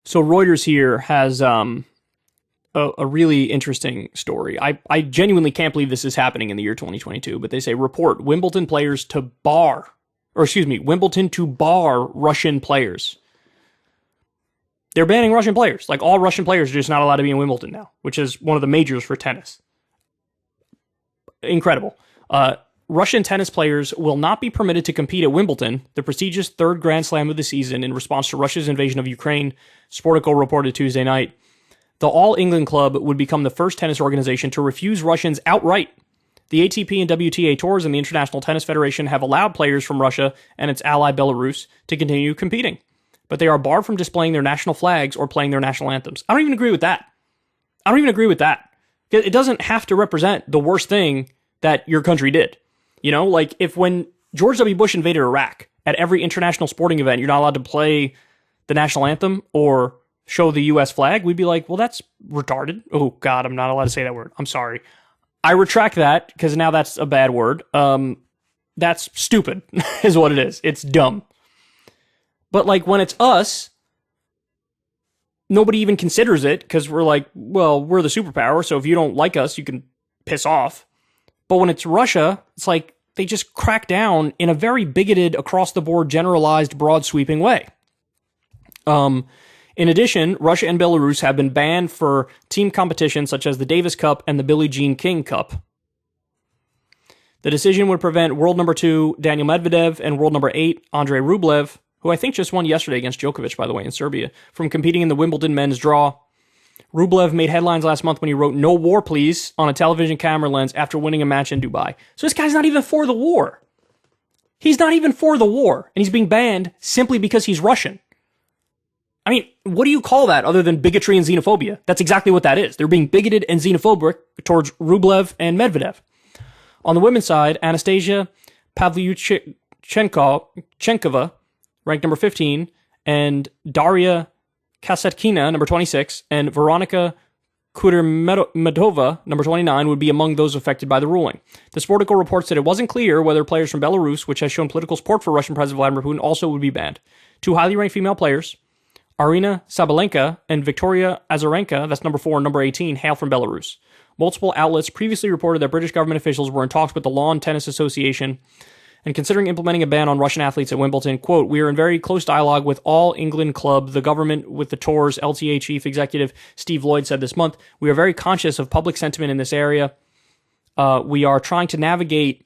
So Reuters here has a really interesting story. I genuinely can't believe this is happening in the year 2022, but they say report Wimbledon to bar Russian players. They're banning Russian players. Like, all Russian players are just not allowed to be in Wimbledon now, which is one of the majors for tennis. Incredible. Russian tennis players will not be permitted to compete at Wimbledon, the prestigious third Grand Slam of the season, in response to Russia's invasion of Ukraine, Sportico reported Tuesday night. The All England Club would become the first tennis organization to refuse Russians outright. The ATP and WTA tours and the International Tennis Federation have allowed players from Russia and its ally Belarus to continue competing, but they are barred from displaying their national flags or playing their national anthems. I don't even agree with that. It doesn't have to represent the worst thing that your country did. You know, like, if when George W. Bush invaded Iraq, at every international sporting event, you're not allowed to play the national anthem or show the U.S. flag, we'd be like, well, that's retarded. Oh, God, I'm not allowed to say that word. I'm sorry. I retract that, because now that's a bad word. That's stupid, is what it is. It's dumb. But, like, when it's us, nobody even considers it, because we're like, well, we're the superpower, so if you don't like us, you can piss off. But when it's Russia, it's like they just crack down in a very bigoted, across-the-board, generalized, broad-sweeping way. In addition, Russia and Belarus have been banned for team competitions such as the Davis Cup and the Billie Jean King Cup. The decision would prevent world number 2 Daniil Medvedev and world number 8 Andrei Rublev, who I think just won yesterday against Djokovic, by the way, in Serbia, from competing in the Wimbledon men's draw. Rublev made headlines last month when he wrote "No war, please" on a television camera lens after winning a match in Dubai. So this guy's not even for the war. He's not even for the war, and he's being banned simply because he's Russian. I mean, what do you call that other than bigotry and xenophobia? That's exactly what that is. They're being bigoted and xenophobic towards Rublev and Medvedev. On the women's side, Anastasia Pavlyuchenkova, ranked number 15, and Daria Kasatkina, number 26, and Veronika Kudermetova, number 29, would be among those affected by the ruling. The Sportico reports that it wasn't clear whether players from Belarus, which has shown political support for Russian President Vladimir Putin, also would be banned. Two highly ranked female players, Arina Sabalenka and Victoria Azarenka, that's number 4 and number 18, hail from Belarus. Multiple outlets previously reported that British government officials were in talks with the Lawn Tennis Association and considering implementing a ban on Russian athletes at Wimbledon. Quote, "We are in very close dialogue with All England Club, the government with the tours," LTA chief executive Steve Lloyd said this month. "We are very conscious of public sentiment in this area. We are trying to navigate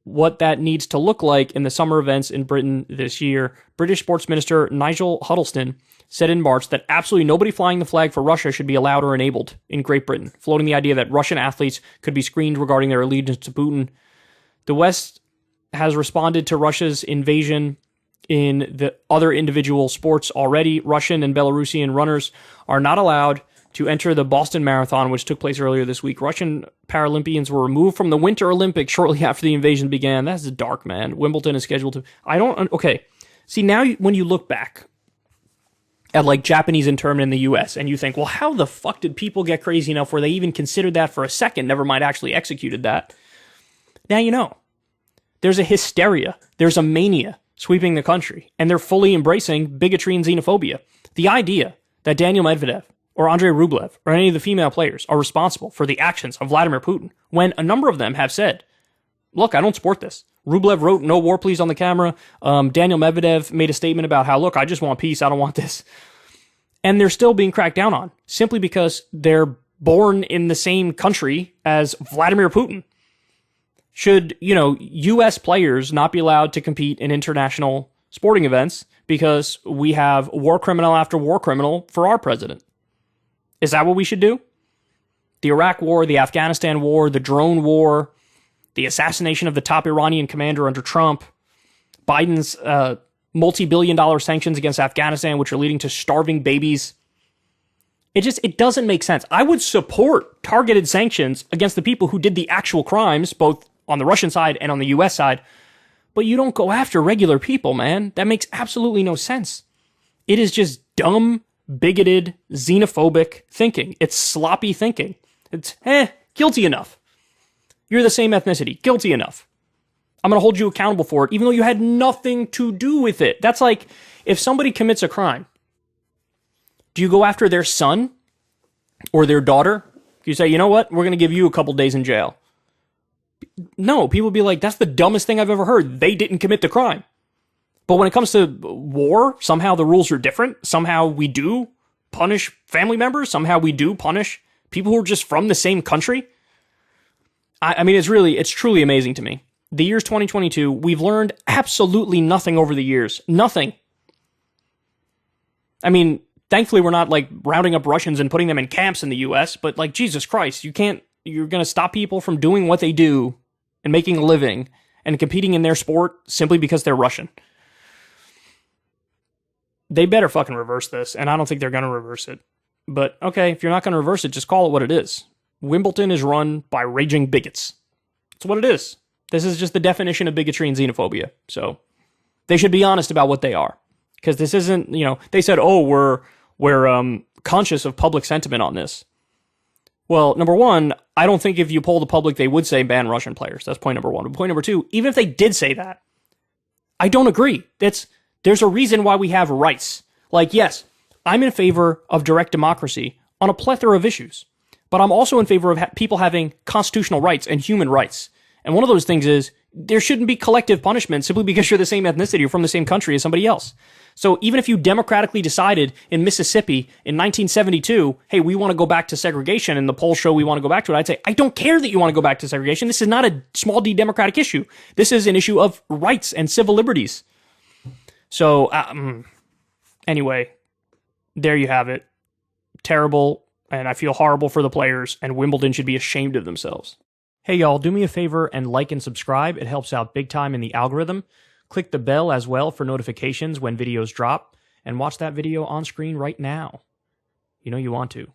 what that needs to look like in the summer events in Britain this year." British Sports Minister Nigel Huddleston said in March that absolutely nobody flying the flag for Russia should be allowed or enabled in Great Britain, floating the idea that Russian athletes could be screened regarding their allegiance to Putin. The West has responded to Russia's invasion in the other individual sports already. Russian and Belarusian runners are not allowed to enter the Boston Marathon, which took place earlier this week. Russian Paralympians were removed from the Winter Olympics shortly after the invasion began. That's dark, man. Wimbledon is scheduled to... Okay. See, now when you look back at, like, Japanese internment in the U.S., and you think, well, how the fuck did people get crazy enough where they even considered that for a second, never mind actually executed that? Now you know. There's a hysteria, there's a mania sweeping the country, and they're fully embracing bigotry and xenophobia. The idea that Daniil Medvedev or Andrei Rublev or any of the female players are responsible for the actions of Vladimir Putin, when a number of them have said, look, I don't support this. Rublev wrote "No war, please" on the camera. Daniil Medvedev made a statement about how, look, I just want peace, I don't want this. And they're still being cracked down on, simply because they're born in the same country as Vladimir Putin. Should, U.S. players not be allowed to compete in international sporting events because we have war criminal after war criminal for our president? Is that what we should do? The Iraq war, the Afghanistan war, the drone war, the assassination of the top Iranian commander under Trump, Biden's multi-billion-dollar sanctions against Afghanistan, which are leading to starving babies. It doesn't make sense. I would support targeted sanctions against the people who did the actual crimes, both on the Russian side and on the U.S. side, but you don't go after regular people, man. That makes absolutely no sense. It is just dumb, bigoted, xenophobic thinking. It's sloppy thinking. It's, guilty enough. You're the same ethnicity. Guilty enough. I'm going to hold you accountable for it, even though you had nothing to do with it. That's like if somebody commits a crime, Do you go after their son or their daughter? You say, you know what? We're going to give you a couple days in jail. No, people be like, that's the dumbest thing I've ever heard. They didn't commit the crime. But when it comes to war, somehow the rules are different. Somehow we do punish family members. Somehow we do punish people who are just from the same country. I mean, it's truly amazing to me. The year's 2022. We've learned absolutely nothing over the years. Nothing. I mean, thankfully we're not like rounding up Russians and putting them in camps in the US, but like, Jesus Christ, you're going to stop people from doing what they do and making a living and competing in their sport simply because they're Russian. They better fucking reverse this, and I don't think they're going to reverse it. But okay, if you're not going to reverse it, just call it what it is. Wimbledon is run by raging bigots. That's what it is. This is just the definition of bigotry and xenophobia. So they should be honest about what they are. Because this isn't, they said, oh, we're conscious of public sentiment on this. Well, number one, I don't think if you poll the public, they would say ban Russian players. That's point number one. But point number two, even if they did say that, I don't agree. There's a reason why we have rights. Like, yes, I'm in favor of direct democracy on a plethora of issues. But I'm also in favor of people having constitutional rights and human rights. And one of those things is there shouldn't be collective punishment simply because you're the same ethnicity or from the same country as somebody else. So even if you democratically decided in Mississippi in 1972, hey, we want to go back to segregation, and the polls show we want to go back to it, I'd say, I don't care that you want to go back to segregation. This is not a small d democratic issue. This is an issue of rights and civil liberties. So anyway, there you have it. Terrible, and I feel horrible for the players, and Wimbledon should be ashamed of themselves. Hey y'all, do me a favor and like and subscribe. It helps out big time in the algorithm. Click the bell as well for notifications when videos drop, and watch that video on screen right now. You know you want to.